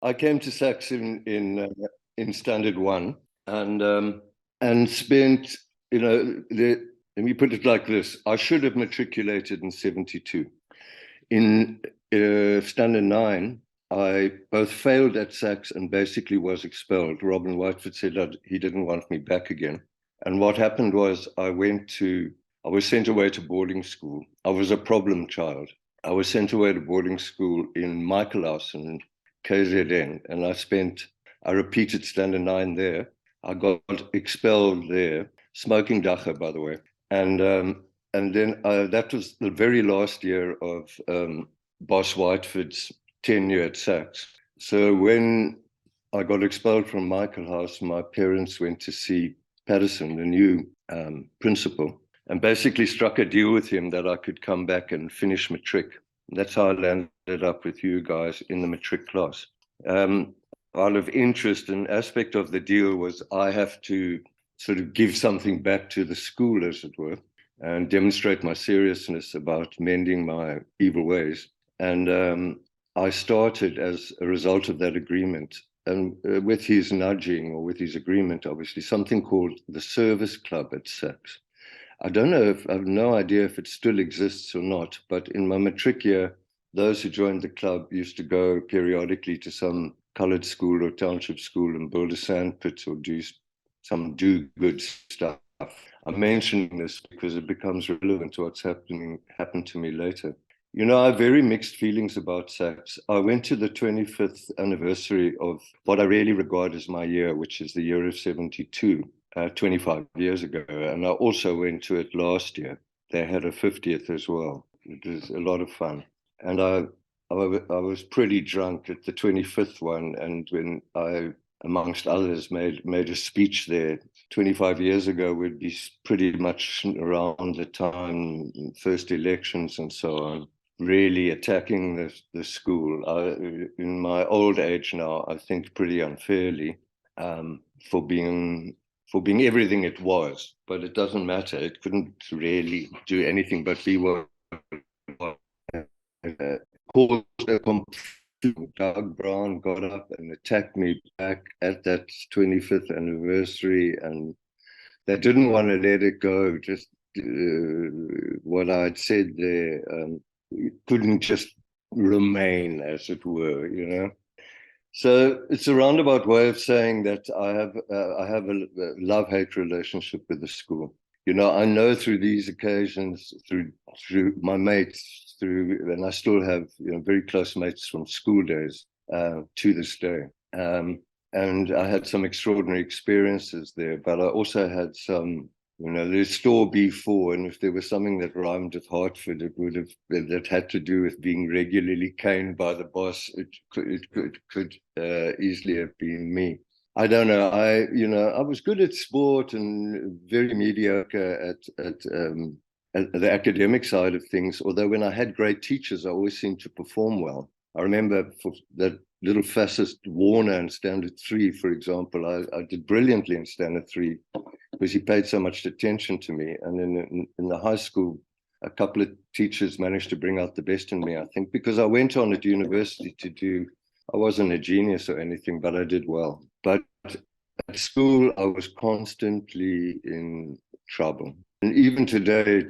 I came to SACS in Standard One, and spent, let me put it like this: I should have matriculated in '72. In Standard Nine, I both failed at SACS and basically was expelled. Robin Whitefoot said that he didn't want me back again. And what happened was I was sent away to boarding school. I was a problem child. I was sent away to boarding school in Michaelhouse in KZN, and I repeated Standard 9 there. I got expelled there, smoking dacha, by the way. And then that was the very last year of Boss Whiteford's tenure at SACS. So when I got expelled from Michaelhouse, my parents went to see Patterson, the new principal, and basically struck a deal with him that I could come back and finish matric. That's how I landed up with you guys in the matric class. Out of interest, an aspect of the deal was I have to sort of give something back to the school, as it were, and demonstrate my seriousness about mending my evil ways. And I started, as a result of that agreement, and with his nudging, or with his agreement, obviously, something called the Service Club at SACS. I have no idea if it still exists or not, but in my matric year, those who joined the club used to go periodically to some colored school or township school and build a sandpit or do some do-good stuff. I'm mentioning this because it becomes relevant to what's happened to me later. You know, I have very mixed feelings about SACS. I went to the 25th anniversary of what I really regard as my year, which is the year of 72. 25 years ago, and I also went to it last year. They had a 50th as well. It was a lot of fun, and I was pretty drunk at the 25th one, and when I, amongst others, made a speech there 25 years ago, would be pretty much around the time first elections and so on, really attacking the school. In my old age now, I think pretty unfairly, for being everything it was, but it doesn't matter. It couldn't really do anything but be what caused a complete. Doug Brown got up and attacked me back at that 25th anniversary, and they didn't want to let it go. Just what I'd said there couldn't just remain, as it were, you know. So it's a roundabout way of saying that I have a love-hate relationship with the school. You know, I know through these occasions, through my mates, and I still have, you know, very close mates from school days to this day. And I had some extraordinary experiences there, but I also had some, you know, there's store B4, and if there was something that rhymed with Hartford, that had to do with being regularly caned by the boss. It could easily have been me. I don't know. I was good at sport and very mediocre at the academic side of things. Although when I had great teachers, I always seemed to perform well. I remember for that little fascist Warner in Standard 3, for example, I did brilliantly in Standard 3 because he paid so much attention to me. And then in the high school, a couple of teachers managed to bring out the best in me, I think, because I went on at university I wasn't a genius or anything, but I did well. But at school, I was constantly in trouble. And even today,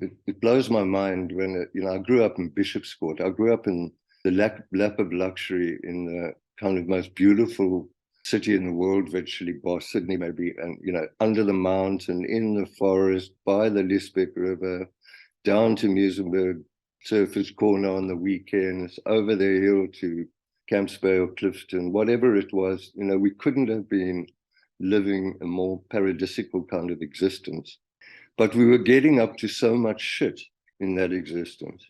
it blows my mind when, I grew up in Bishopscourt. I grew up in the lap of luxury in the kind of most beautiful city in the world, virtually, bar Sydney maybe, and, under the mountain, in the forest, by the Liesbeek River, down to Muizenberg, Surfers Corner on the weekends, over the hill to Camps Bay or Clifton, whatever it was. We couldn't have been living a more paradisical kind of existence. But we were getting up to so much shit in that existence,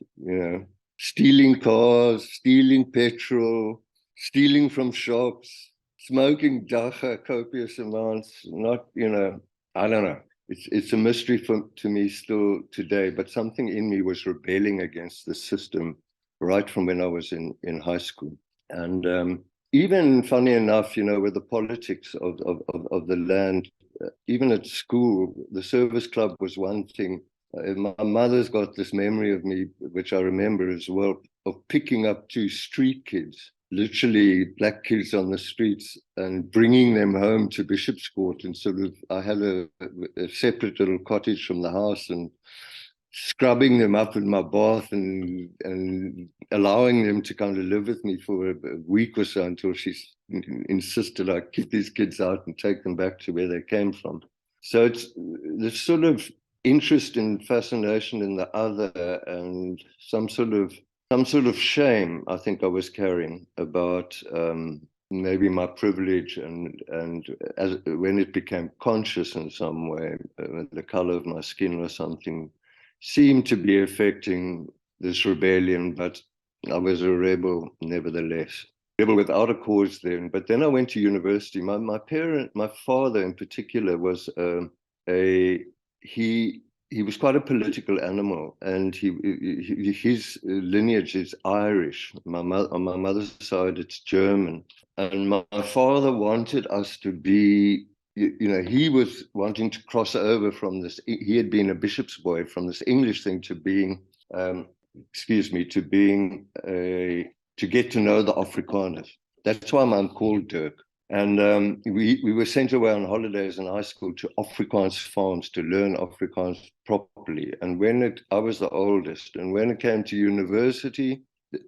stealing cars, stealing petrol, stealing from shops, smoking dacha, copious amounts, not, I don't know. It's a mystery to me still today, but something in me was rebelling against the system right from when I was in high school. And even, funny enough, with the politics of the land, even at school, the service club was one thing. My mother's got this memory of me, which I remember as well, of picking up two street kids literally black kids on the streets and bringing them home to Bishop's Court. And sort of, I had a separate little cottage from the house, and scrubbing them up in my bath and allowing them to kind of live with me for a week or so until she insisted I keep these kids out and take them back to where they came from. So it's this sort of interest and fascination in the other, and some sort of shame I think I was carrying about maybe my privilege, and as when it became conscious in some way, the color of my skin or something seemed to be affecting this rebellion. But I was a rebel nevertheless. Rebel without a cause then. But then I went to university. My father in particular was he was quite a political animal, and his lineage is Irish. On my mother's side, it's German. And my father wanted us to be, he was wanting to cross over from this. He had been a bishop's boy, from this English thing to being, to get to know the Afrikaners. That's why I'm called Dirk. And we were sent away on holidays in high school to Afrikaans farms to learn Afrikaans properly. And I was the oldest, and when it came to university,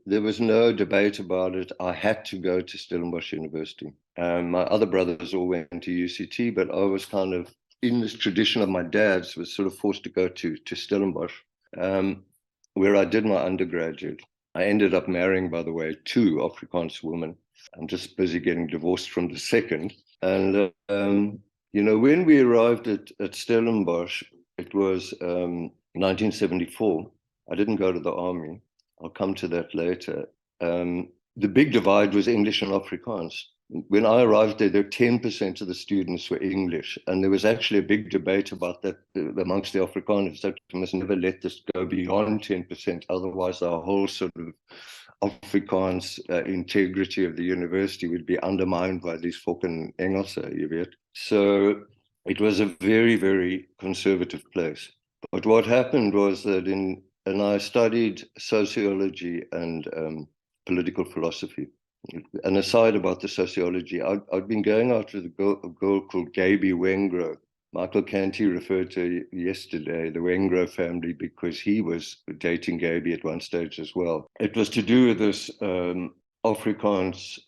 there was no debate about it. I had to go to Stellenbosch University. My other brothers all went to UCT, but I was kind of in this tradition of my dad's, was sort of forced to go to Stellenbosch, where I did my undergraduate. I ended up marrying, by the way, 2 Afrikaans women. I'm just busy getting divorced from the second. And, when we arrived at Stellenbosch, it was 1974. I didn't go to the army. I'll come to that later. The big divide was English and Afrikaans. When I arrived there, 10% of the students were English, and there was actually a big debate about that amongst the Afrikaners, that we must never let this go beyond 10%, otherwise our whole sort of Afrikaans integrity of the university would be undermined by these fucking Engelse, you weet. So it was a very, very conservative place. But what happened was that and I studied sociology and political philosophy. An aside about the sociology, I'd been going out with a girl called Gaby Wengro. Michael Canty referred to yesterday the Wengro family because he was dating Gaby at one stage as well. It was to do with this Afrikaans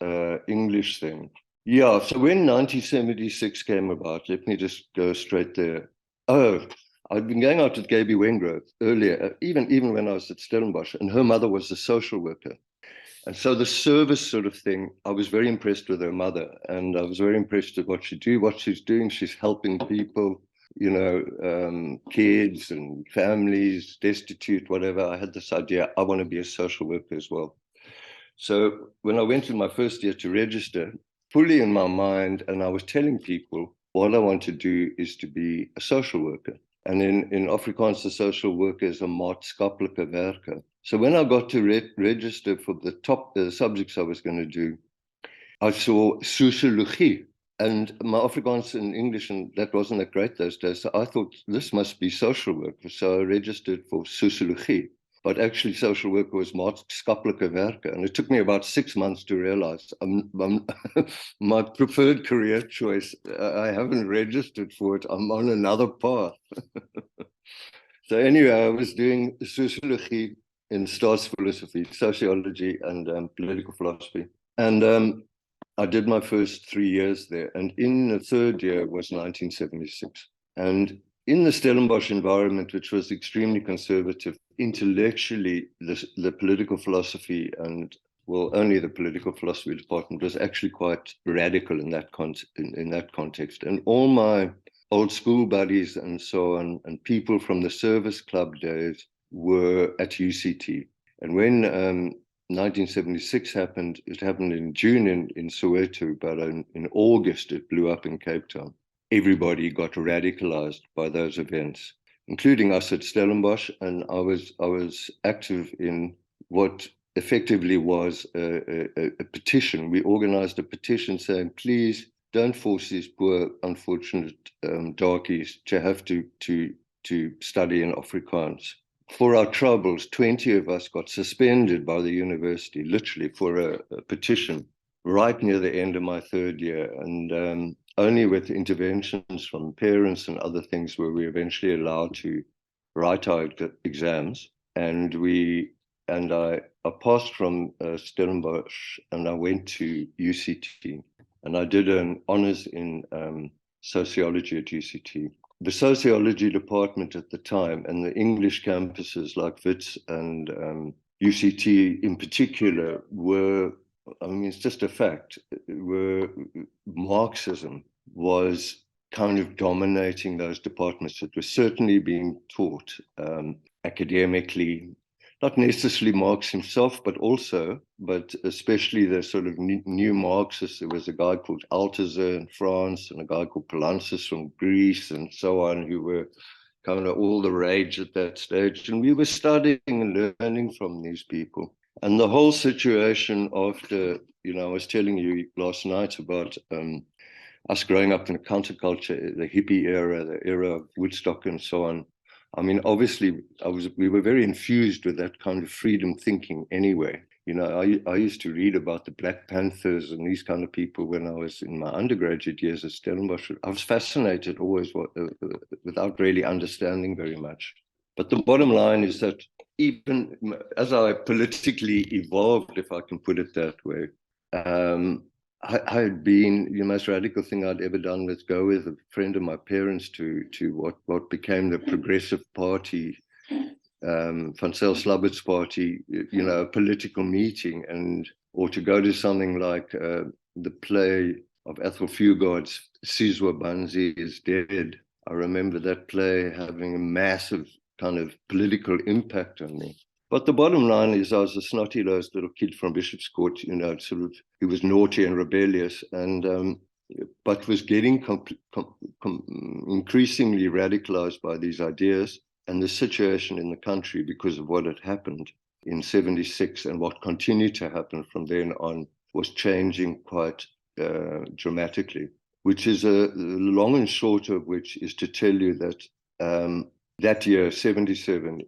English thing. Yeah, so when 1976 came about, let me just go straight there. Oh, I'd been going out with Gaby Wengro earlier, even when I was at Stellenbosch, and her mother was a social worker. And so the service sort of thing, I was very impressed with her mother, and I was very impressed with what she's doing. She's helping people, kids and families, destitute, whatever. I had this idea, I want to be a social worker as well. So when I went in my first year to register, fully in my mind, and I was telling people, what I want to do is to be a social worker. And in Afrikaans, the social worker is a maatskaplike werker. So when I got to register for the top subjects I was going to do, I saw sociologie. And my Afrikaans and English, and that wasn't that great those days. So I thought, this must be social work. So I registered for sociologie. But actually, social work was maatskaplike werker. And it took me about 6 months to realize my preferred career choice, I haven't registered for it. I'm on another path. So anyway, I was doing sociologie in staatsphilosophy, sociology, and political philosophy. And I did my first 3 years there. And in the third year was 1976. And in the Stellenbosch environment, which was extremely conservative, intellectually, the political philosophy and, well, only the political philosophy department was actually quite radical in that context. And all my old school buddies and so on, and people from the service club days were at UCT. And when 1976 happened, it happened in June in Soweto, but in August it blew up in Cape Town. Everybody got radicalized by those events, including us at Stellenbosch, and I was active in what effectively was a petition. We organized a petition saying, please don't force these poor, unfortunate darkies to have to study in Afrikaans. for our troubles, 20 of us got suspended by the university, literally for a petition, right near the end of my third year. And only with interventions from parents and other things were we eventually allowed to write our exams. And I passed from Stellenbosch, and I went to UCT, and I did an honors in sociology at UCT. The sociology department at the time and the English campuses like Wits and UCT in particular were, I mean, it's just a fact, were Marxism was kind of dominating those departments. It was certainly being taught academically, not necessarily Marx himself, but especially the sort of new Marxists. There was a guy called Althusser in France and a guy called Poulantzas from Greece and so on, who were kind of all the rage at that stage. And we were studying and learning from these people. And the whole situation after, I was telling you last night about us growing up in a counterculture, the hippie era, the era of Woodstock and so on. I mean, obviously, we were very infused with that kind of freedom thinking anyway. I used to read about the Black Panthers and these kind of people when I was in my undergraduate years at Stellenbosch. I was fascinated always without really understanding very much. But the bottom line is that even as I politically evolved, if I can put it that way, I had been, the most radical thing I'd ever done was go with a friend of my parents to what became the Progressive Party, Van Zyl Slabbert's party, a political meeting, or to go to something like the play of Ethel Fugard's Sizwe Banzi is Dead. I remember that play having a massive kind of political impact on me. But the bottom line is I was a snotty-nosed little kid from Bishop's Court, he was naughty and rebellious, but was getting increasingly radicalized by these ideas and the situation in the country because of what had happened in 76 and what continued to happen from then on was changing quite dramatically, which is the long and short of which is to tell you that that year, 77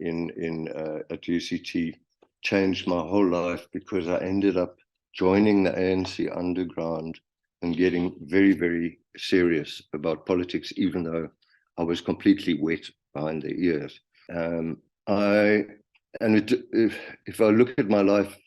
at UCT, changed my whole life because I ended up joining the ANC underground and getting very, very serious about politics, even though I was completely wet behind the ears. If I look at my life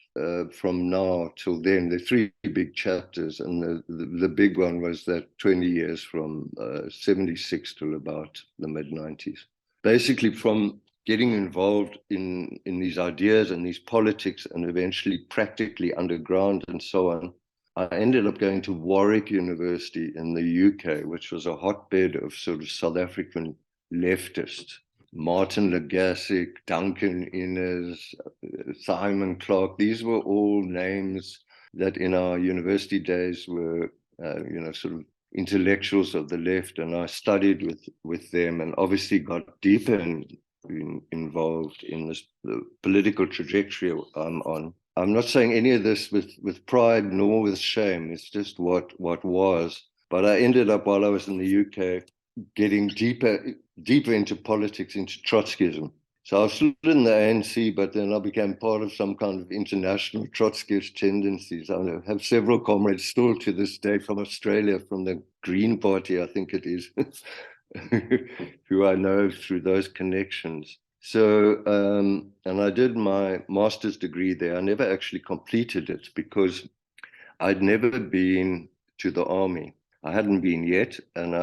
from now till then, there are three big chapters, and the big one was that 20 years from 76 till about the mid-90s. Basically, from getting involved in these ideas and these politics and eventually practically underground and so on, I ended up going to Warwick University in the UK, which was a hotbed of sort of South African leftists. Martin Legassic, Duncan Innes, Simon Clarke, these were all names that in our university days were, sort of intellectuals of the left, and I studied with them and obviously got deeper involved in the political trajectory I'm on. I'm not saying any of this with pride nor with shame. It's just what was. But I ended up, while I was in the UK, getting deeper into politics, into Trotskyism. So I was still in the ANC, but then I became part of some kind of international Trotskyist tendencies. I have several comrades still to this day from Australia, from the Green Party, I think it is, who I know through those connections. So, and I did my master's degree there. I never actually completed it because I'd never been to the army. I hadn't been yet, and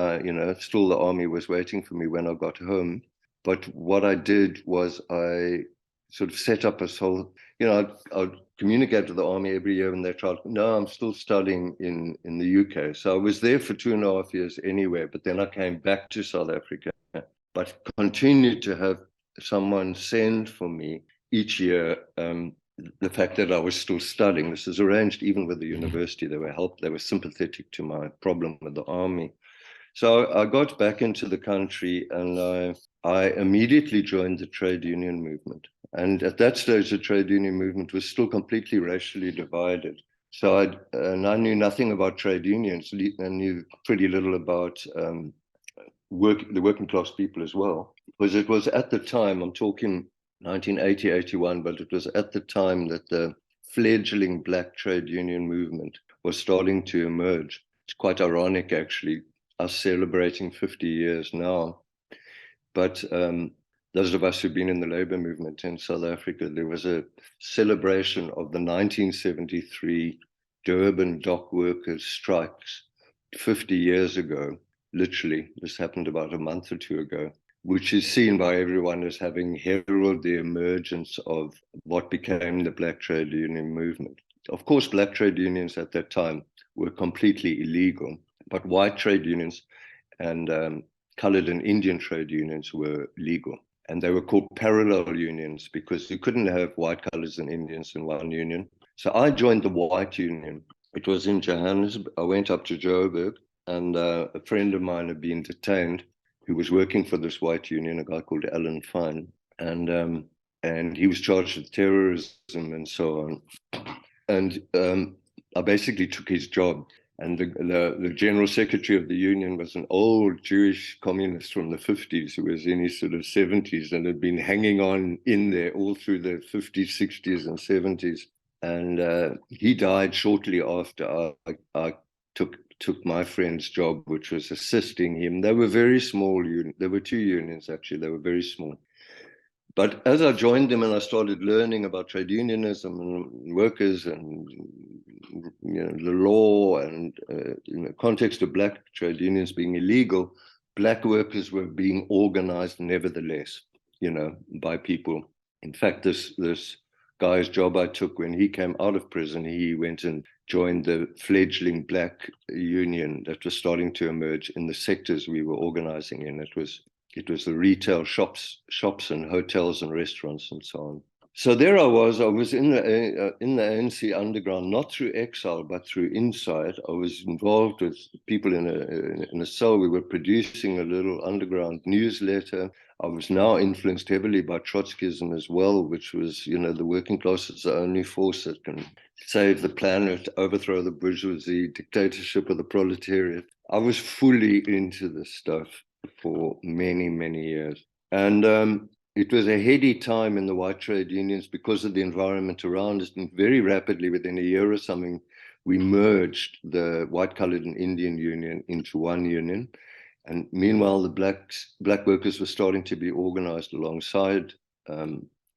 still the army was waiting for me when I got home. But what I did was I sort of set up a whole, I'd communicate to the army every year, and they tried, no, I'm still studying in the UK. So I was there for 2.5 years anyway, but then I came back to South Africa, but continued to have someone send for me each year the fact that I was still studying. This was arranged even with the university. They were sympathetic to my problem with the army. So I got back into the country, and I immediately joined the trade union movement. And at that stage, the trade union movement was still completely racially divided. So I knew nothing about trade unions. I knew pretty little about the working class people as well, because it was at the time, I'm talking 1980, 81, but it was at the time that the fledgling black trade union movement was starting to emerge. It's quite ironic, actually, us celebrating 50 years now. But those of us who've been in the labor movement in South Africa, there was a celebration of the 1973 Durban dock workers' strikes 50 years ago. Literally, this happened about a month or two ago, which is seen by everyone as having heralded the emergence of what became the black trade union movement. Of course, black trade unions at that time were completely illegal, but white trade unions and colored and Indian trade unions were legal. And they were called parallel unions because you couldn't have white, colors, and Indians in one union. So I joined the white union. It was in Johannesburg. I went up to Joburg, and a friend of mine had been detained who was working for this white union, a guy called Alan Fine. And he was charged with terrorism and so on. And I basically took his job. And the general secretary of the union was an old Jewish communist from the 50s who was in his sort of 70s and had been hanging on in there all through the 50s, 60s, and 70s. And he died shortly after I took my friend's job, which was assisting him. They were very small. There were two unions, actually. They were very small. But as I joined them and I started learning about trade unionism and workers and the law and in the context of black trade unions being illegal, black workers were being organized nevertheless, by people. In fact, this guy's job I took when he came out of prison, he went and joined the fledgling black union that was starting to emerge in the sectors we were organizing in. It was the retail shops and hotels and restaurants and so on. So there I was in the ANC underground, not through exile, but through inside. I was involved with people in a cell. We were producing a little underground newsletter. I was now influenced heavily by Trotskyism as well, which was, the working class is the only force that can save the planet, overthrow the bourgeoisie, dictatorship of the proletariat. I was fully into this stuff for many, many years. And it was a heady time in the white trade unions because of the environment around us. And very rapidly, within a year or something, we merged the white, colored, and Indian union into one union. And meanwhile, the black workers were starting to be organized alongside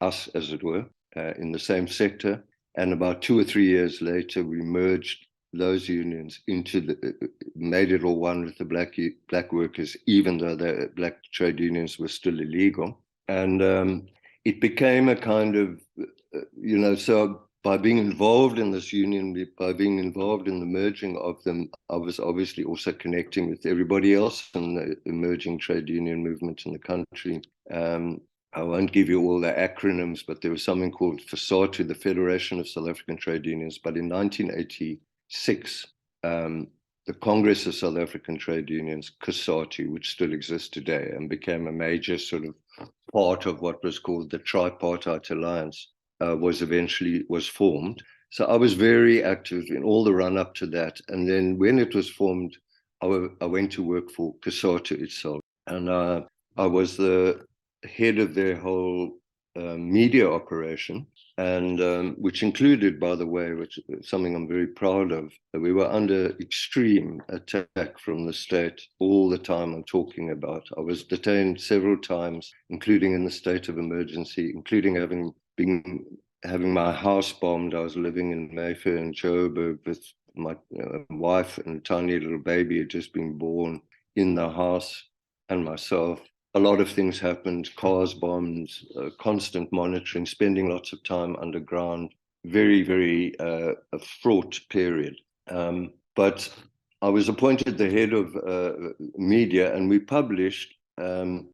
us, as it were, in the same sector. And about 2 or 3 years later, we merged those unions made it all one with the black workers, even though the black trade unions were still illegal. And it became a kind of, so by being involved in this union, by being involved in the merging of them, I was obviously also connecting with everybody else in the emerging trade union movement in the country. I won't give you all the acronyms, but there was something called FASATU, the Federation of South African Trade Unions. But in 1986, the Congress of South African Trade Unions, COSATU, which still exists today and became a major sort of part of what was called the Tripartite Alliance, was formed. So I was very active in all the run up to that. And then when it was formed, I went to work for COSATU itself. And I was the head of their whole media operation, and which included, by the way, which is something I'm very proud of, we were under extreme attack from the state all the time I'm talking about. I was detained several times, including in the state of emergency, including having my house bombed. I was living in Mayfair in Joburg with my wife and a tiny little baby had just been born in the house, and myself. A lot of things happened, cars bombed, constant monitoring, spending lots of time underground, very, very a fraught period. But I was appointed the head of media, and we published a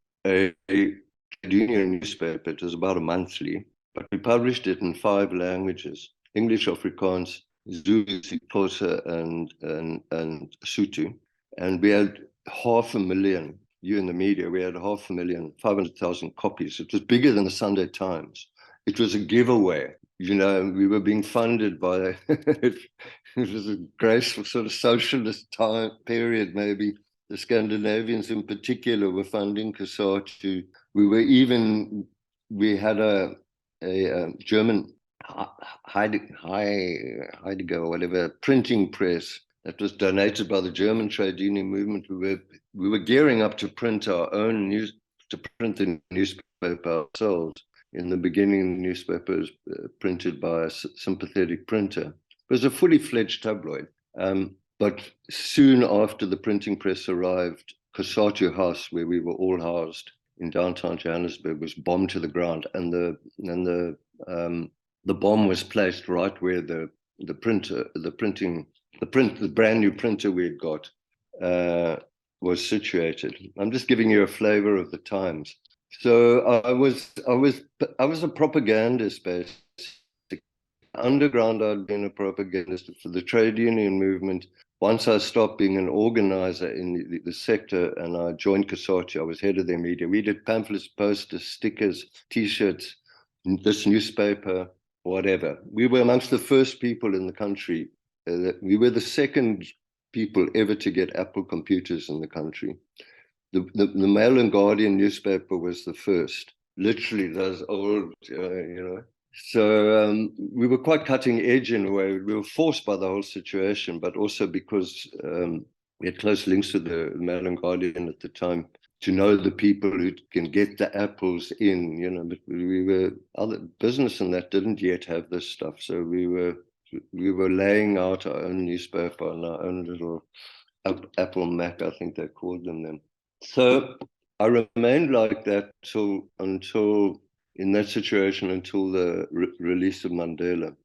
union newspaper. It was about a monthly, but we published it in 5 languages: English, Afrikaans, Zulu, Xhosa, and Sotho. And we had 500,000. You in the media, we had 500,000, 500,000 copies. It was bigger than the Sunday Times. It was a giveaway. We were being funded by, it was a graceful sort of socialist time period, maybe. The Scandinavians in particular were funding COSATU. We were even we had a German Heidegger or whatever printing press that was donated by the German trade union movement. We were gearing up to print our own news, to print the newspaper ourselves. In the beginning, the newspaper was printed by a sympathetic printer. It was a fully fledged tabloid. But soon after the printing press arrived, Cosatu House, where we were all housed in downtown Johannesburg, was bombed to the ground, and the bomb was placed right where the brand new printer we had got was situated. I'm just giving you a flavor of the times. So I was a propagandist, basically. Underground, I'd been a propagandist for the trade union movement. Once I stopped being an organizer in the sector and I joined COSATU, I was head of their media. We did pamphlets, posters, stickers, T-shirts, this newspaper, whatever. We were amongst the first people in the country. We were the second people ever to get Apple computers in the country. The Mail and Guardian newspaper was the first. Literally, those old, So we were quite cutting edge in a way. We were forced by the whole situation, but also because we had close links to the Mail and Guardian at the time to know the people who can get the apples in, but we were other business and that didn't yet have this stuff. So we were laying out our own newspaper and our own little Apple Mac, I think they called them then. So I remained like that until in that situation until the release of Mandela.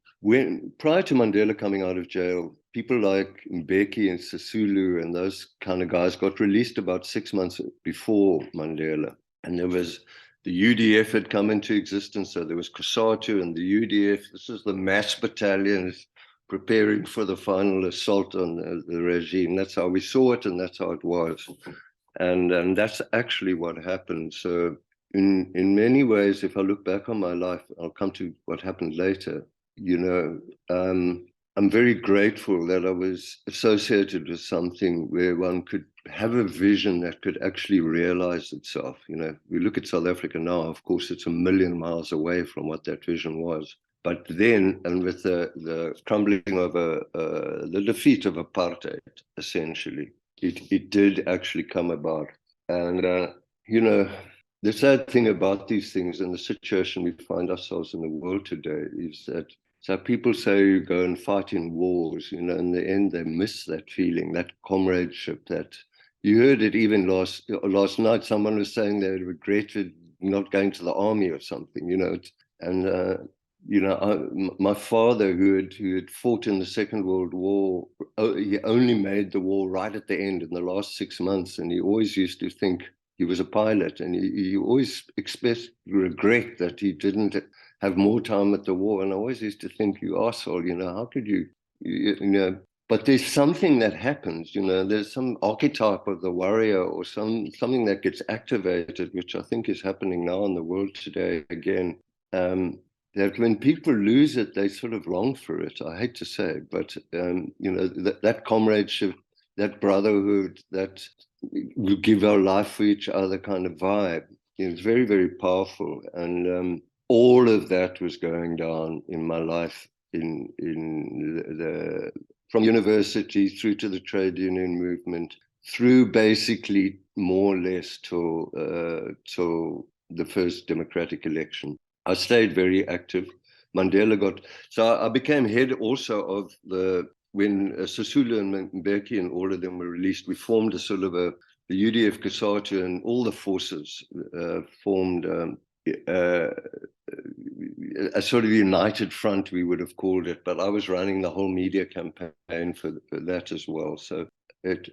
Prior to Mandela coming out of jail, people like Mbeki and Sisulu and those kind of guys got released about 6 months before Mandela. And there was the UDF had come into existence, so there was COSATU and the UDF. This is the mass battalions preparing for the final assault on the regime. That's how we saw it, and that's how it was. And that's actually what happened. So in many ways, if I look back on my life, I'll come to what happened later, I'm very grateful that I was associated with something where one could have a vision that could actually realize itself. We look at South Africa now, of course, it's a million miles away from what that vision was. But then, and with the crumbling of the defeat of apartheid, essentially, it did actually come about. And, the sad thing about these things and the situation we find ourselves in the world today is that so people say you go and fight in wars, in the end they miss that feeling, that comradeship, that you heard it even last night, someone was saying they regretted not going to the army or something, and my father who had fought in the Second World War, he only made the war right at the end in the last 6 months, and he always used to think he was a pilot, and he always expressed regret that he didn't have more time at the war. And I always used to think, you arsehole, how could you but there's something that happens, there's some archetype of the warrior or something that gets activated, which I think is happening now in the world today again. That when people lose it, they sort of long for it. I hate to say, but that comradeship, that brotherhood, that we give our life for each other kind of vibe, it's very, very powerful. And all of that was going down in my life, in from university through to the trade union movement, through basically more or less till the first democratic election. I stayed very active. So I became head also of when Sisulu and Mbeki and all of them were released, we formed a sort of the UDF, COSATU and all the forces formed a sort of united front, we would have called it, but I was running the whole media campaign for that as well. So it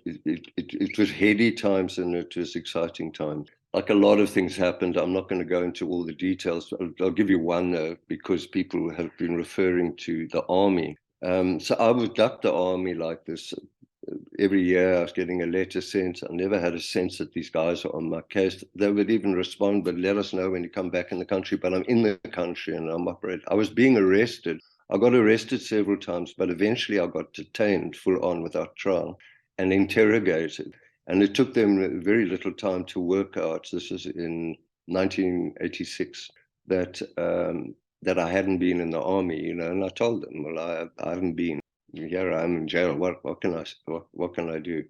was heady times and it was exciting times. Like a lot of things happened. I'm not going to go into all the details. I'll give you one because people have been referring to the army. So I would duck the army like this. Every year I was getting a letter sent. I never had a sense that these guys are on my case. They would even respond, but let us know when you come back in the country. But I'm in the country and I'm operating. I was being arrested. I got arrested several times, but eventually I got detained full on without trial and interrogated. And it took them very little time to work out. This is in 1986. that I hadn't been in the army, you know, and I told them, well, I haven't been. Here I'm in jail. What can what can I do?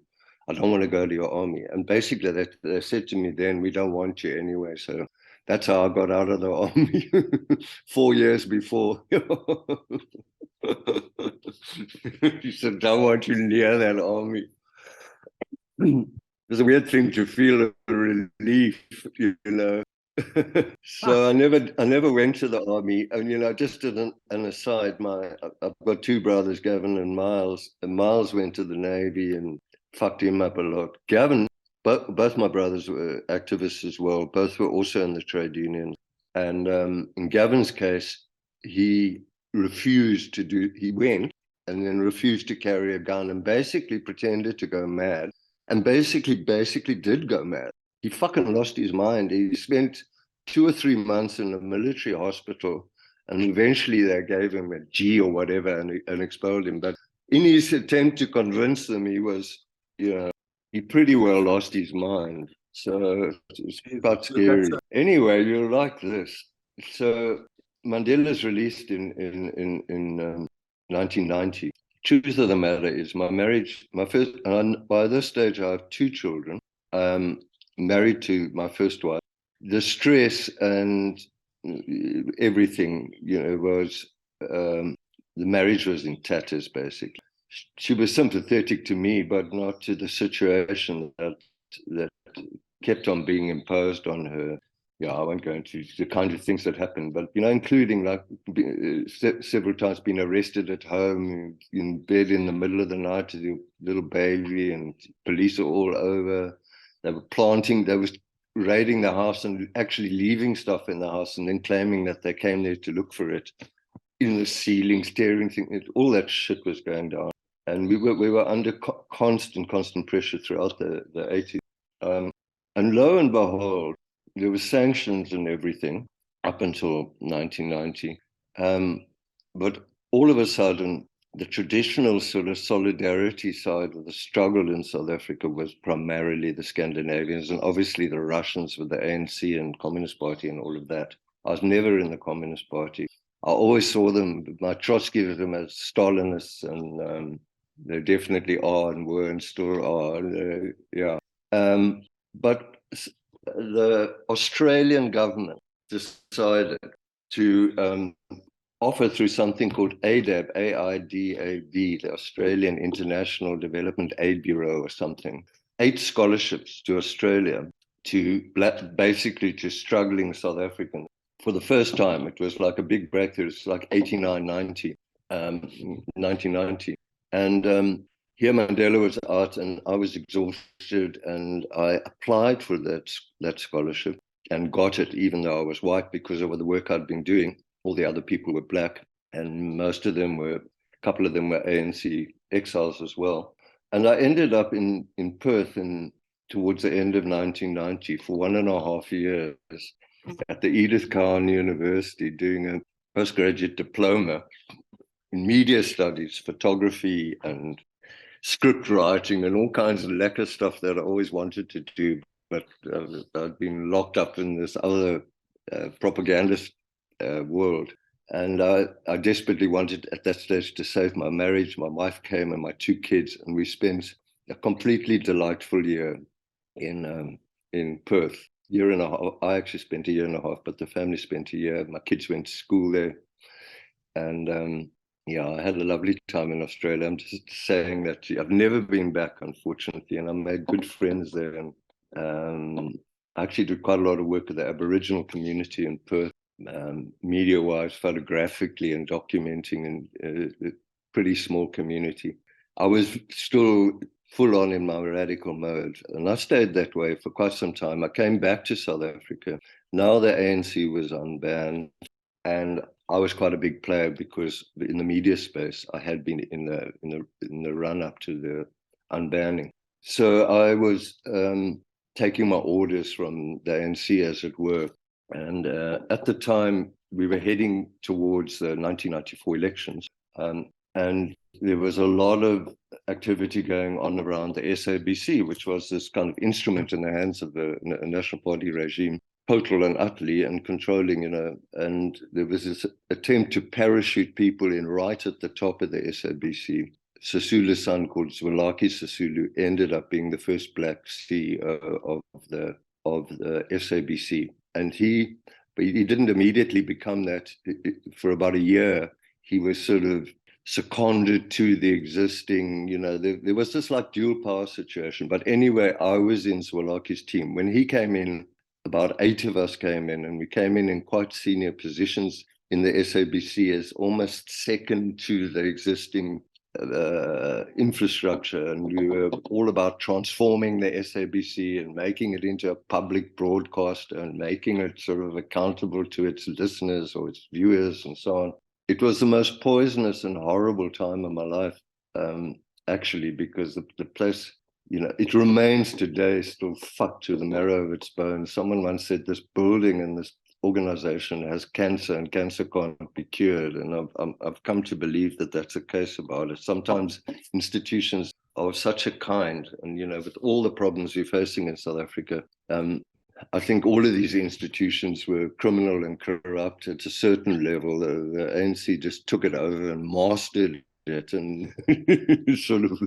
I don't want to go to your army. And basically, they said to me then, we don't want you anyway. So that's how I got out of the army 4 years before. He said, don't want you near that army. It's a weird thing to feel a relief, you know. So I never went to the army, and you know, just as an aside, I've got two brothers, Gavin and Miles. And Miles went to the Navy and fucked him up a lot. Gavin, both my brothers were activists as well. Both were also in the trade unions. And in Gavin's case, he refused to do. He went and then refused to carry a gun and basically pretended to go mad, and basically did go mad. He fucking lost his mind. He spent 2 or 3 months in a military hospital, and eventually they gave him a G or whatever and expelled him. But in his attempt to convince them, he was, you know, he pretty well lost his mind. So it's quite scary. Anyway, you'll like this. So Mandela's released in 1990. Truth of the matter is, my marriage, my first, and by this stage I have 2 children. Married to my first wife. The stress and everything, you know, was the marriage was in tatters, basically. She was sympathetic to me, but not to the situation that kept on being imposed on her. Yeah, I won't go into the kind of things that happened, but you know, including like several times being arrested at home, in bed in the middle of the night with your little baby, and police are all over. They were planting, they were raiding the house and actually leaving stuff in the house, and then claiming that they came there to look for it in the ceiling, staring things. All that shit was going down, and we were under constant pressure throughout the 80s. And lo and behold, there were sanctions and everything up until 1990. But all of a sudden, the traditional sort of solidarity side of the struggle in South Africa was primarily the Scandinavians, and obviously the Russians with the ANC and Communist Party and all of that. I was never in the Communist Party. I always saw them, my Trotsky was them as Stalinists, and they definitely are and were and still are. Yeah. But the Australian government decided to offer through something called AIDAB, AIDAB, the Australian International Development Aid Bureau or something, 8 scholarships to Australia, basically to struggling South Africans. For the first time, it was like a big breakthrough. It's like 89, 90, 1990. And here Mandela was out, and I was exhausted, and I applied for that scholarship and got it, even though I was white, because of the work I'd been doing. All the other people were black, and a couple of them were ANC exiles as well. And I ended up in Perth towards the end of 1990 for 1.5 years at the Edith Cowan University doing a postgraduate diploma in media studies, photography and script writing and all kinds of lekker stuff that I always wanted to do, but I'd been locked up in this other propagandist world. And I desperately wanted at that stage to save my marriage. My wife came and my 2 kids, and we spent a completely delightful year in Perth. Year and a half. I actually spent a year and a half, but the family spent a year. My kids went to school there, and yeah, I had a lovely time in Australia. I'm just saying that I've never been back, unfortunately, and I made good friends there. And I actually did quite a lot of work with the Aboriginal community in Perth, media-wise, photographically, and documenting a pretty small community. I was still full on in my radical mode, and I stayed that way for quite some time. I came back to South Africa. Now the ANC was unbanned, and I was quite a big player because in the media space I had been in the run up to the unbanning. So I was taking my orders from the ANC, as it were. And at the time, we were heading towards the 1994 elections. And there was a lot of activity going on around the SABC, which was this kind of instrument in the hands of the National Party regime. total and utterly and controlling, and there was this attempt to parachute people in right at the top of the SABC. Sisulu's son, called Zwelaki Sisulu, ended up being the first black CEO of the SABC, and but he didn't immediately become that. For about a year, he was sort of seconded to the existing, there was this like dual power situation. But anyway, I was in Zwelaki's team. When he came in, about 8 of us came in, and we came in quite senior positions in the SABC as almost second to the existing infrastructure, and we were all about transforming the SABC and making it into a public broadcaster and making it sort of accountable to its listeners or its viewers and so on. It was the most poisonous and horrible time of my life, actually, because the place, it remains today still fucked to the marrow of its bones. Someone once said this building and this organization has cancer, and cancer can't be cured. And I've come to believe that that's the case about it. Sometimes institutions are of such a kind, and with all the problems we're facing in South Africa, I think all of these institutions were criminal and corrupt at a certain level. The ANC just took it over and mastered it and sort of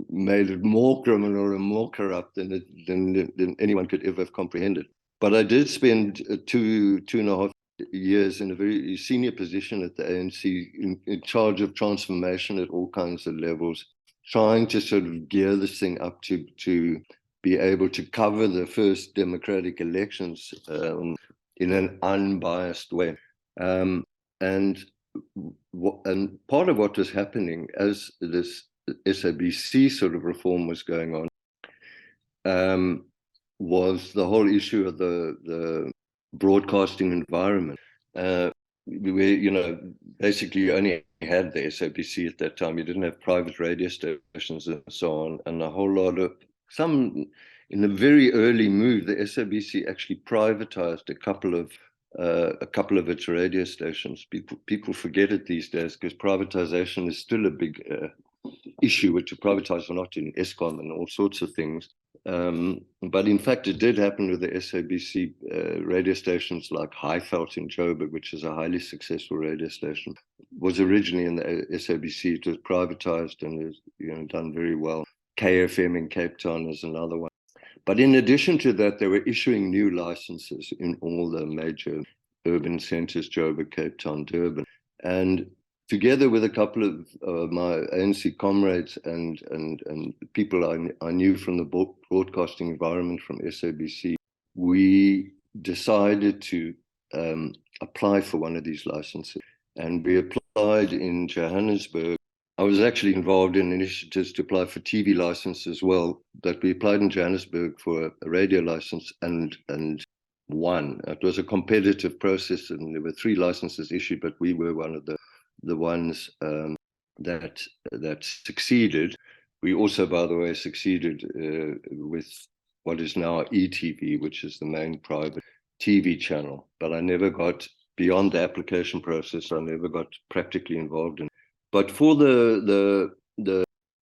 made it more criminal and more corrupt than anyone could ever have comprehended. But I did spend 2.5 years in a very senior position at the ANC, in charge of transformation at all kinds of levels, trying to sort of gear this thing up to be able to cover the first democratic elections in an unbiased way. And part of what was happening as this SABC sort of reform was going on was the whole issue of the broadcasting environment. We basically you only had the SABC at that time. You didn't have private radio stations and so on, and a whole lot of in the very early move, the SABC actually privatized a couple of its radio stations. People forget it these days because privatization is still a big issue, which to privatize or not in Eskom and all sorts of things. But in fact, it did happen with the SABC radio stations like Highveld in Joburg, which is a highly successful radio station. Was originally in the SABC. It was privatized and is done very well. KFM in Cape Town is another one. But in addition to that, they were issuing new licenses in all the major urban centers, Joburg, Cape Town, Durban. And together with a couple of my ANC comrades and people I knew from the broadcasting environment from SABC, we decided to apply for one of these licenses. And we applied in Johannesburg. I was actually involved in initiatives to apply for TV license as well, but we applied in Johannesburg for a radio license and won. It was a competitive process, and there were 3 licenses issued, but we were one of the ones that succeeded. We also, by the way, succeeded with what is now ETV, which is the main private TV channel. But I never got beyond the application process. I never got practically involved in it. But for the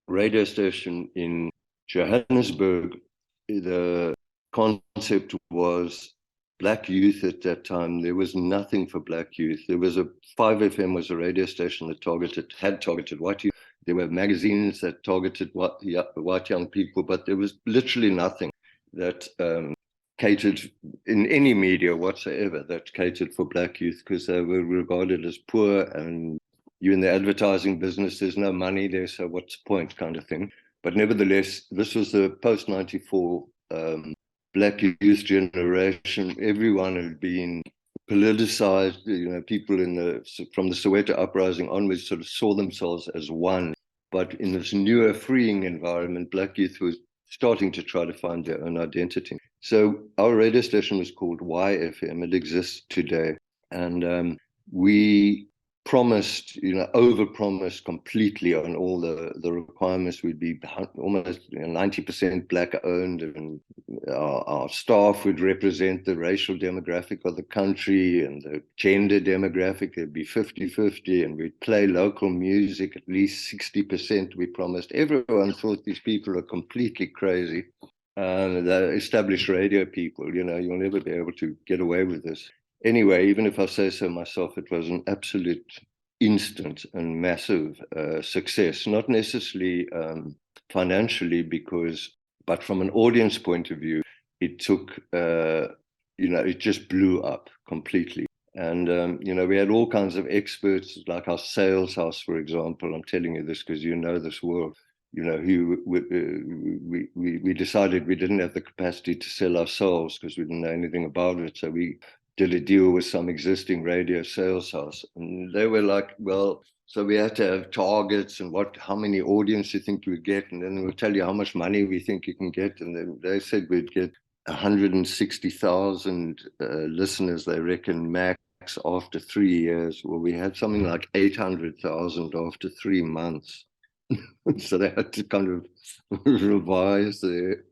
radio station in Johannesburg, the concept was black youth at that time. There was nothing for black youth. There was 5FM was a radio station that had targeted white youth. There were magazines that targeted white young people, but there was literally nothing that catered in any media whatsoever that catered for black youth, because they were regarded as poor, and you in the advertising business, there's no money there, so what's the point, kind of thing. But nevertheless, this was the post-94 black youth generation. Everyone had been politicized. People from the Soweto uprising onwards sort of saw themselves as one. But in this newer, freeing environment, black youth was starting to try to find their own identity. So our radio station was called YFM. It exists today. And we promised, over-promised completely on all the requirements. We'd be almost 90% black-owned, and our staff would represent the racial demographic of the country, and the gender demographic would be 50-50, and we'd play local music, at least 60%, we promised. Everyone thought these people are completely crazy. The established radio people, you'll never be able to get away with this. Anyway, even if I say so myself, it was an absolute instant and massive success, not necessarily financially, but from an audience point of view, it took, it just blew up completely. And, we had all kinds of experts, like our sales house, for example. I'm telling you this because you know this world. Who we decided we didn't have the capacity to sell ourselves because we didn't know anything about it. So we did a deal with some existing radio sales house, and they were like, well, so we had to have targets and how many audience you think you would get, and then we'll tell you how much money we think you can get. And then they said we'd get 160,000 listeners, they reckon, max after 3 years. Well, we had something like 800,000 after 3 months. So they had to kind of revise it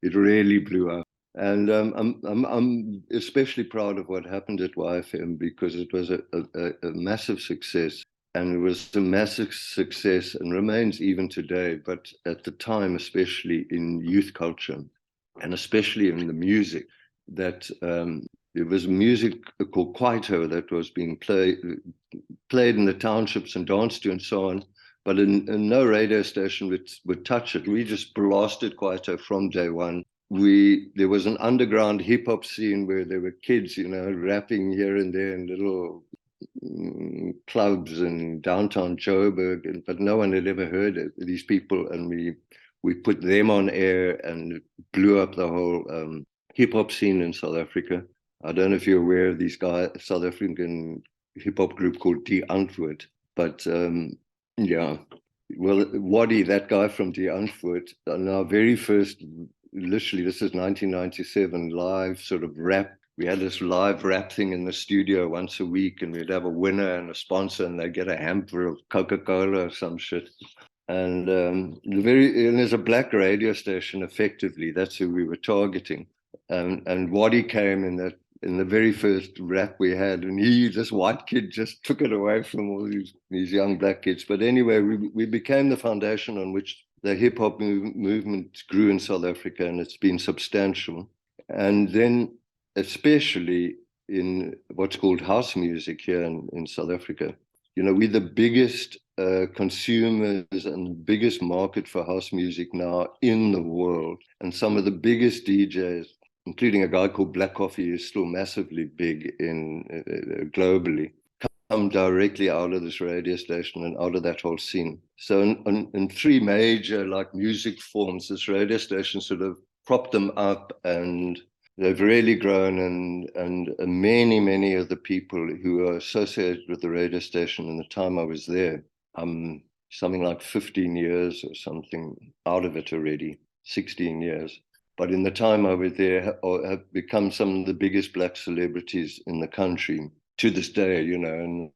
really blew up. And I'm especially proud of what happened at YFM because it was a massive success. And it was a massive success and remains even today, but at the time, especially in youth culture and especially in the music, that there was music called Kwaito that was being played in the townships and danced to and so on. But no radio station would touch it. We just blasted Kwaito from day one. There was an underground hip hop scene where there were kids, rapping here and there in little clubs in downtown Joburg, but no one had ever heard of these people, and we put them on air and it blew up the whole hip hop scene in South Africa. I don't know if you're aware of these guys, South African hip hop group called Die Antwoord, but yeah, well, Waddy, that guy from Die Antwoord, on our very first, literally, this is 1997, live sort of rap. We had this live rap thing in the studio once a week, and we'd have a winner and a sponsor, and they'd get a hamper of Coca-Cola or some shit. And there's a black radio station, effectively. That's who we were targeting. And Waddy came in the very first rap we had, and this white kid just took it away from all these young black kids. But anyway, we became the foundation on which the hip hop movement grew in South Africa, and it's been substantial. And then, especially in what's called house music here in South Africa, we're the biggest consumers and the biggest market for house music now in the world. And some of the biggest DJs, including a guy called Black Coffee, who's still massively big globally, come directly out of this radio station and out of that whole scene. So in three major music forms, this radio station sort of propped them up, and they've really grown. And many of the people who are associated with the radio station in the time I was there, something like 15 years or something out of it already, 16 years. But in the time I was there, have become some of the biggest black celebrities in the country to this day, and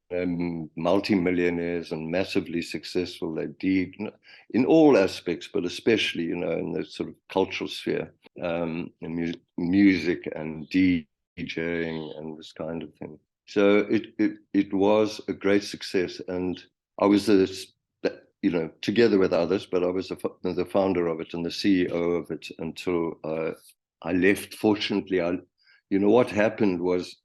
multi-millionaires and massively successful. They did in all aspects, but especially, in the sort of cultural sphere, in music and DJing and this kind of thing. So it was a great success, and I was together with others, but I was the founder of it and the CEO of it until I left. Fortunately, what happened was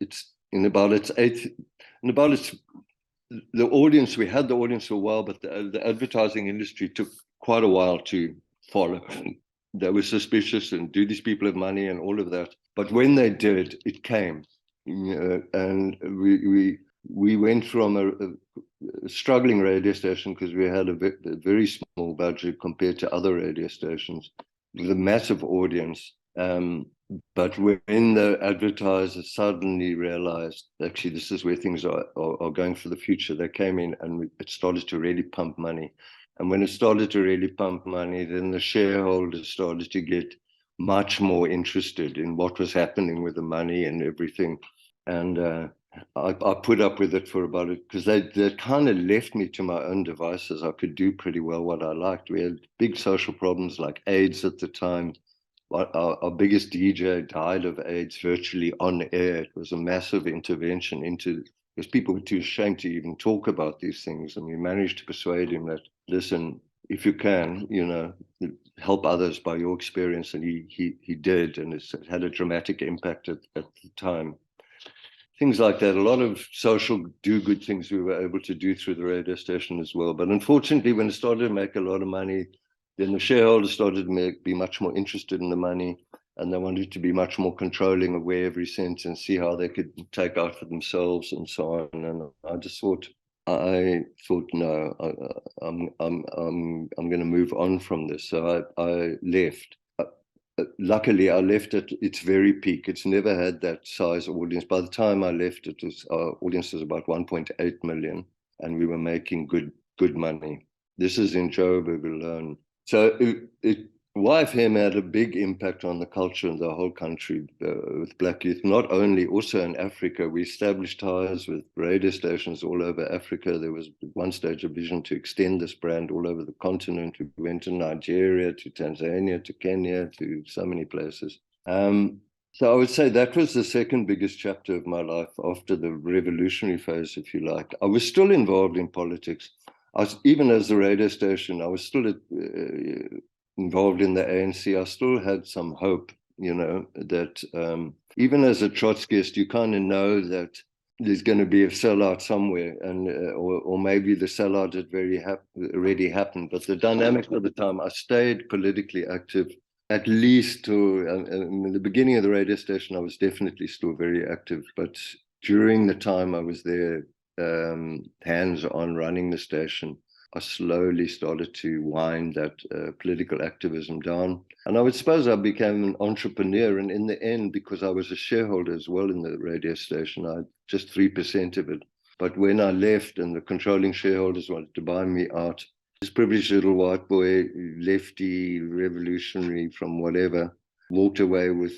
the audience, we had the audience for a while, but the advertising industry took quite a while to follow. They were suspicious, and do these people have money and all of that? But when they did, it came, and we went from a struggling radio station because we had a very small budget compared to other radio stations with a massive audience. But when the advertisers suddenly realized, actually, this is where things are going for the future, they came in and it started to really pump money. And when it started to really pump money, then the shareholders started to get much more interested in what was happening with the money and everything. And I put up with it for about it because they kind of left me to my own devices. I could do pretty well what I liked. We had big social problems like AIDS at the time. Our biggest DJ died of AIDS virtually on air. It was a massive intervention because people were too ashamed to even talk about these things. And we managed to persuade him that, listen, if you can, help others by your experience. And he did, and it had a dramatic impact at the time. Things like that, a lot of social do-good things we were able to do through the radio station as well. But unfortunately, when it started to make a lot of money, then the shareholders started to be much more interested in the money, and they wanted to be much more controlling of where every cent and see how they could take out for themselves and so on. And I thought, no, I'm going to move on from this. So I left. Luckily, I left at its very peak. It's never had that size audience. By the time I left, our audience was about 1.8 million, and we were making good money. This is in Joburg alone. So YFM had a big impact on the culture in the whole country with black youth, not only, also in Africa. We established ties with radio stations all over Africa. There was at one stage a vision to extend this brand all over the continent. We went to Nigeria, to Tanzania, to Kenya, to so many places. So I would say that was the second biggest chapter of my life after the revolutionary phase, if you like. I was still involved in politics. Even as a radio station, I was still involved in the ANC. I still had some hope, that even as a Trotskyist, you kind of know that there's going to be a sellout somewhere, and or maybe the sellout had already happened. But the dynamic of the time, I stayed politically active, at least to in the beginning of the radio station. I was definitely still very active, but during the time I was there, hands-on running the station, I slowly started to wind that political activism down. And I would suppose I became an entrepreneur. And in the end, because I was a shareholder as well in the radio station, I had just 3% of it. But when I left and the controlling shareholders wanted to buy me out, this privileged little white boy, lefty, revolutionary from whatever, walked away with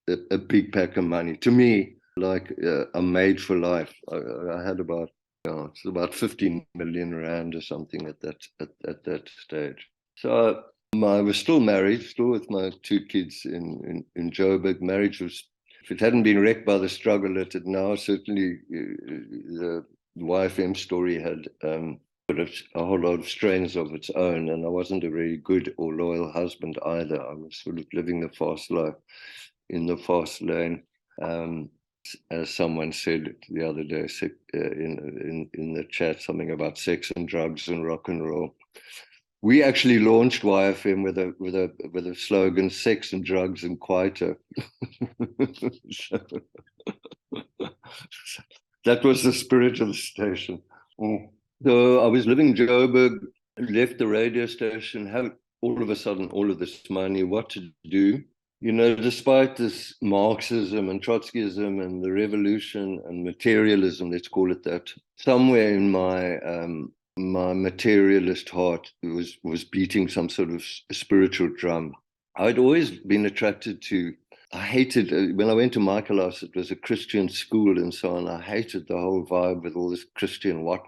a big pack of money. To me, like I'm made for life. I had it's about 15 million rand or something at that stage. So I was still married, still with my two kids in Joburg. Marriage was, if it hadn't been wrecked by the struggle it had now, certainly the YFM story had a whole lot of strains of its own, and I wasn't a very good or loyal husband either. I was sort of living the fast life in the fast lane. As someone said the other day in the chat, something about sex and drugs and rock and roll. We actually launched YFM with a slogan: "Sex and drugs and quieter." So, that was the spirit of the station. So I was living in Joburg, left the radio station, had all of a sudden all of this money, what to do? Despite this Marxism and Trotskyism and the revolution and materialism, let's call it that, somewhere in my materialist heart was beating some sort of spiritual drum. I'd always been attracted to, I hated, when I went to Michaelhouse, it was a Christian school and so on. I hated the whole vibe with all this Christian what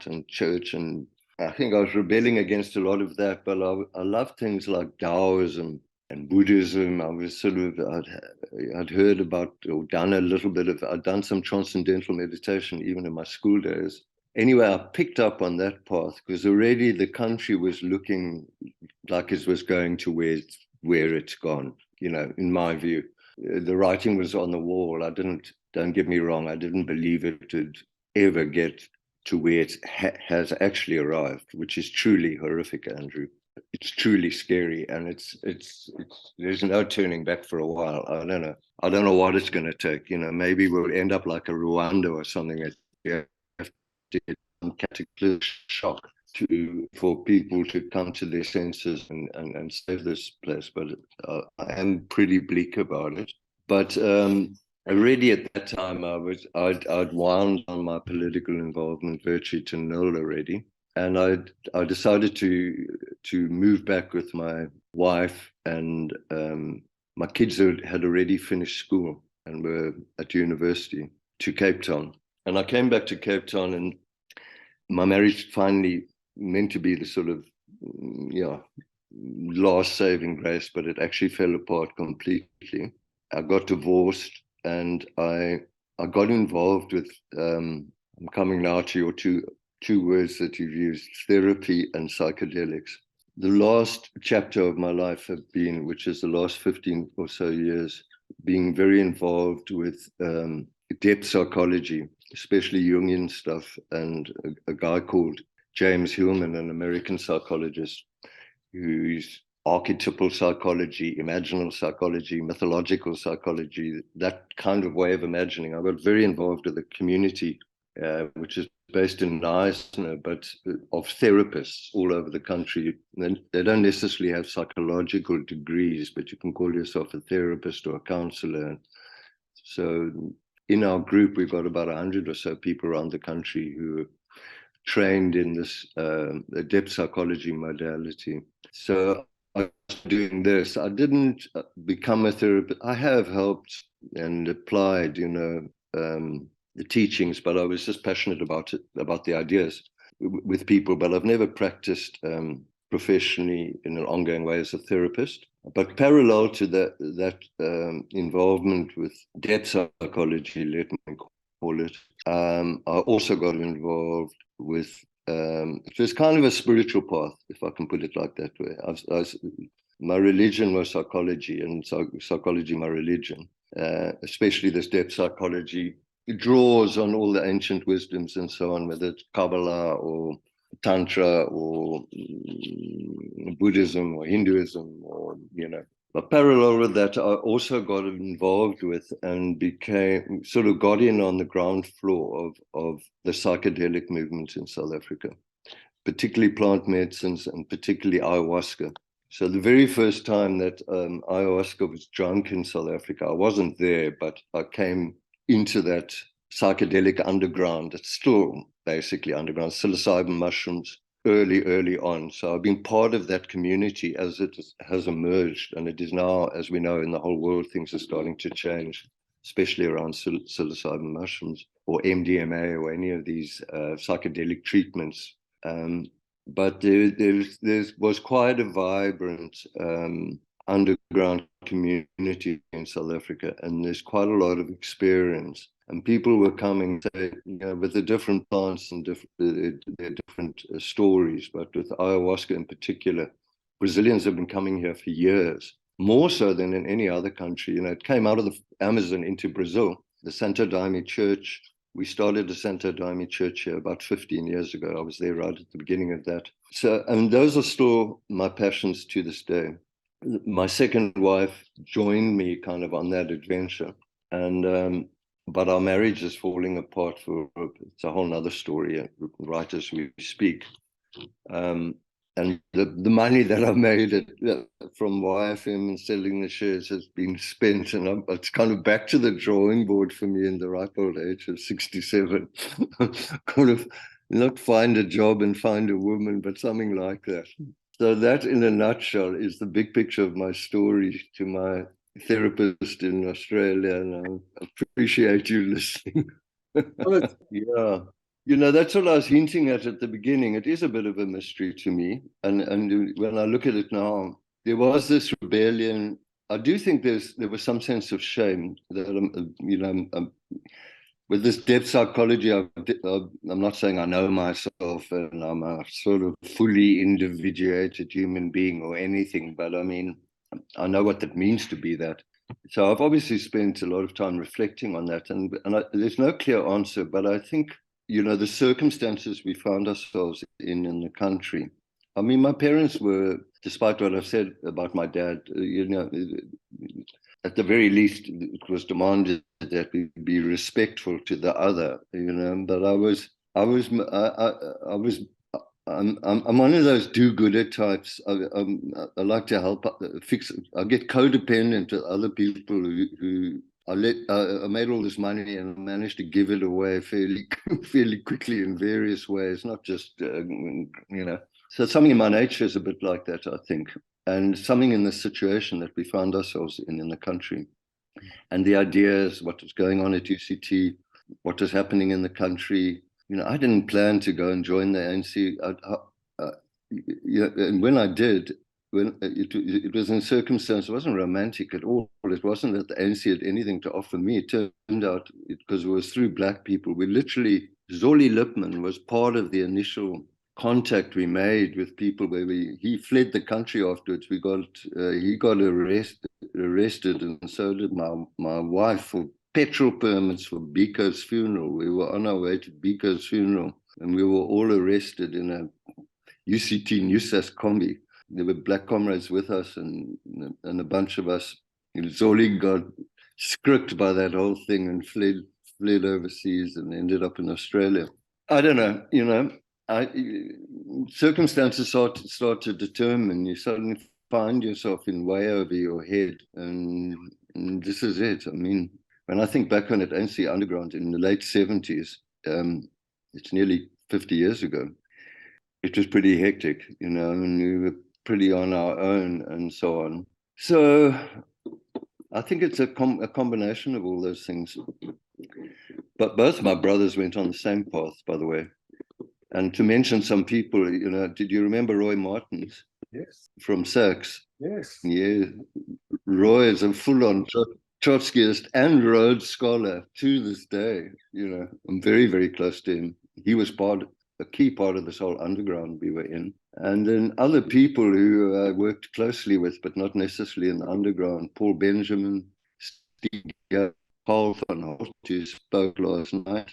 and church, and I think I was rebelling against a lot of that, but I loved things like Taoism and Buddhism. I was I'd heard about or done a little bit of, I'd done some transcendental meditation even in my school days. Anyway, I picked up on that path because already the country was looking like it was going to where it's gone, in my view. The writing was on the wall. Don't get me wrong, I didn't believe it would ever get to where it has actually arrived, which is truly horrific, Andrew. It's truly scary, and it's there's no turning back for a while. I don't know what it's going to take. Maybe we'll end up like a Rwanda or something. You have to get some cataclysmic shock for people to come to their senses and save this place. But I am pretty bleak about it. But already at that time, I'd wound on my political involvement virtually to nil already. And I decided to move back with my wife, and my kids had already finished school and were at university, to Cape Town. And I came back to Cape Town, and my marriage finally meant to be the sort of last saving grace, but it actually fell apart completely. I got divorced, and I got involved with, I'm coming now to your two two words that you've used, therapy and psychedelics. The last chapter of my life have been, which is the last 15 or so years, being very involved with depth psychology, especially Jungian stuff, and a guy called James Hillman, an American psychologist, who's archetypal psychology, imaginal psychology, mythological psychology, that kind of way of imagining. I got very involved with the community, which is based in Knysna, but of therapists all over the country. They don't necessarily have psychological degrees, but you can call yourself a therapist or a counselor. So in our group, we've got about 100 or so people around the country who are trained in this depth psychology modality. So I was doing this. I didn't become a therapist. I have helped and applied, the teachings, but I was just passionate about it, about the ideas with people. But I've never practiced professionally in an ongoing way as a therapist. But parallel to that involvement with depth psychology, let me call it, I also got involved with it was kind of a spiritual path, if I can put it like that way. My religion was psychology, and psychology my religion, especially this depth psychology. It draws on all the ancient wisdoms and so on, whether it's Kabbalah or Tantra or Buddhism or Hinduism, or, But parallel with that, I also got involved with and got in on the ground floor of the psychedelic movement in South Africa, particularly plant medicines and particularly ayahuasca. So the very first time that ayahuasca was drunk in South Africa, I wasn't there, but I came into that psychedelic underground. It's still basically underground, psilocybin mushrooms, early on. So I've been part of that community as it has emerged, and it is now, as we know, in the whole world, things are starting to change, especially around psilocybin mushrooms or MDMA or any of these psychedelic treatments. But there was quite a vibrant underground community in South Africa, and there's quite a lot of experience. And people were coming, say, with the different plants and their different stories, but with ayahuasca in particular, Brazilians have been coming here for years, more so than in any other country. It came out of the Amazon into Brazil. The Santo Daime Church, we started the Santo Daime Church here about 15 years ago. I was there right at the beginning of that. So, and those are still my passions to this day. My second wife joined me kind of on that adventure, and but our marriage is falling apart. It's a whole nother story right as we speak. And the money that I made from YFM and selling the shares has been spent, and it's kind of back to the drawing board for me in the ripe old age of 67. Kind of not find a job and find a woman, but something like that. So that, in a nutshell, is the big picture of my story to my therapist in Australia, and I appreciate you listening. Yeah. That's what I was hinting at the beginning. It is a bit of a mystery to me. And when I look at it now, there was this rebellion. I do think there was some sense of shame that, with this depth psychology, I'm not saying I know myself and I'm a sort of fully individuated human being or anything, but I mean, I know what that means to be that. So I've obviously spent a lot of time reflecting on that, and there's no clear answer, but I think, the circumstances we found ourselves in the country. I mean, my parents were, despite what I've said about my dad, at the very least, it was demanded that we be respectful to the other, But I'm one of those do-gooder types. I like to help fix. I get codependent with other people who I made all this money and managed to give it away fairly quickly in various ways, not just So something in my nature is a bit like that, I think, and something in the situation that we found ourselves in the country, and the ideas, what was going on at UCT, what was happening in the country. I didn't plan to go and join the ANC. And when I did, when it was in circumstance, it wasn't romantic at all. It wasn't that the ANC had anything to offer me. It turned out, because it was through Black people, we literally Zolly Lipman was part of the initial contact we made with people where he fled the country afterwards. He got arrested, and so did my wife, for petrol permits for Biko's funeral. We were on our way to Biko's funeral, and we were all arrested in a UCT Newsas combi. There were black comrades with us, and a bunch of us. Zoli got scricked by that whole thing and fled overseas and ended up in Australia. I don't know, circumstances start to determine. You suddenly find yourself in way over your head, and this is it. I mean, when I think back on it, ANC Underground in the late 70s, it's nearly 50 years ago. It was pretty hectic, and we were pretty on our own and so on. So I think it's a combination of all those things. But both my brothers went on the same path, by the way. And to mention some people, did you remember Roy Martins? Yes. From SACS? Yes. Yeah. Roy is a full-on Trotskyist and Rhodes Scholar to this day. I'm very, very close to him. He was a key part of this whole underground we were in. And then other people who I worked closely with, but not necessarily in the underground: Paul Benjamin, Steve, Paul van Holt, who spoke last night.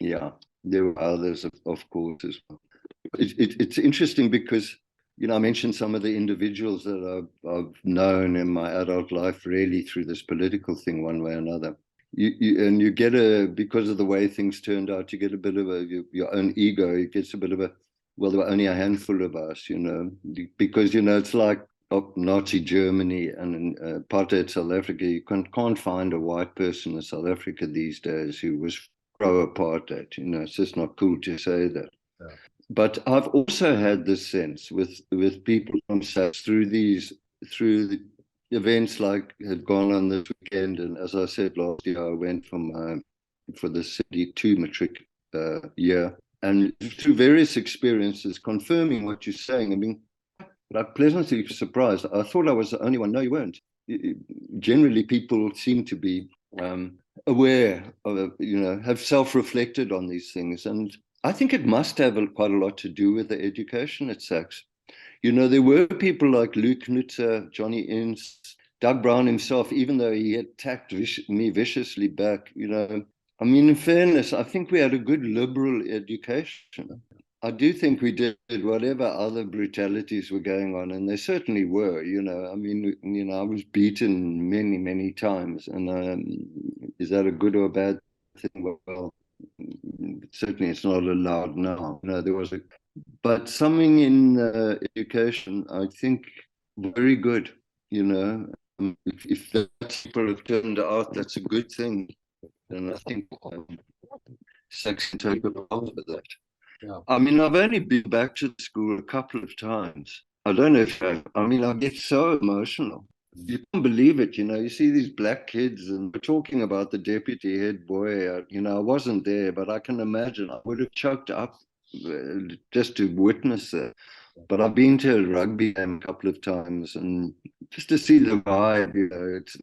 Yeah, there were others, of course, as well. It's interesting because, I mentioned some of the individuals that I've known in my adult life, really through this political thing, one way or another. You get because of the way things turned out, you get a bit of your own ego. It gets a bit of well, there were only a handful of us, because, it's like Nazi Germany and apartheid South Africa. You can't find a white person in South Africa these days who was pro-apartheid. It's just not cool to say that. Yeah. But I've also had this sense with people from SACS through the events like had gone on this weekend. And as I said last year, I went for the 72 matric year. And through various experiences, confirming what you're saying, I mean, I'm pleasantly surprised. I thought I was the only one. No, you weren't. Generally, people seem to be aware of, have self-reflected on these things. And I think it must have quite a lot to do with the education at SACS. There were people like Luke Knutzer, Johnny Ince, Doug Brown himself, even though he attacked me viciously back, I mean, in fairness, I think we had a good liberal education. I do think we did whatever other brutalities were going on, and they certainly were, I mean, I was beaten many, many times, and is that a good or a bad thing? Well, certainly it's not allowed now. There was but something in education, I think, very good, if the people have turned out, that's a good thing. And I think SACS can take a part of that. Yeah. I mean, I've only been back to the school a couple of times. I don't know if I get so emotional. You can't believe it, you see these black kids, and we're talking about the deputy head boy. I wasn't there, but I can imagine I would have choked up just to witness it. But I've been to a rugby game a couple of times, and just to see the vibe, it's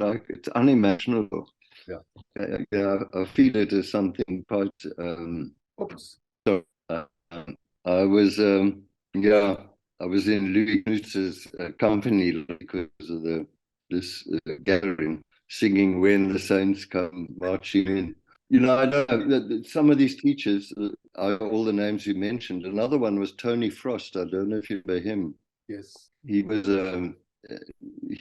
unimaginable. Yeah. I feel it as something quite. I was, I was in Louis Knutz's company because of this gathering, singing "When the Saints Come Marching In." I know some of these teachers are all the names you mentioned. Another one was Tony Frost. I don't know if you remember him. Yes. He was a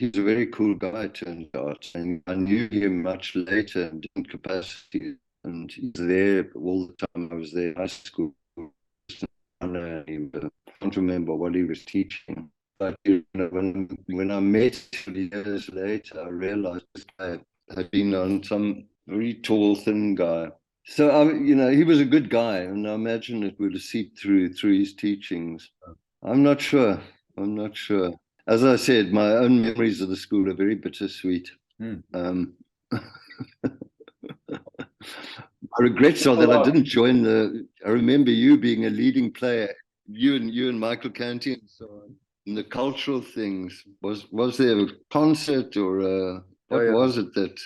very cool guy, turns out, and I knew him much later in different capacities, and he's there all the time. I was there in high school. I can't remember what he was teaching, but when I met him years later, I realized this guy had been on some very tall, thin guy. So he was a good guy, and I imagine it would have seeped through his teachings. I'm not sure. As I said, my own memories of the school are very bittersweet. My regrets are that I didn't join I remember you being a leading player, you and Michael Canty and so on, in the cultural things. Was there a concert or what was it that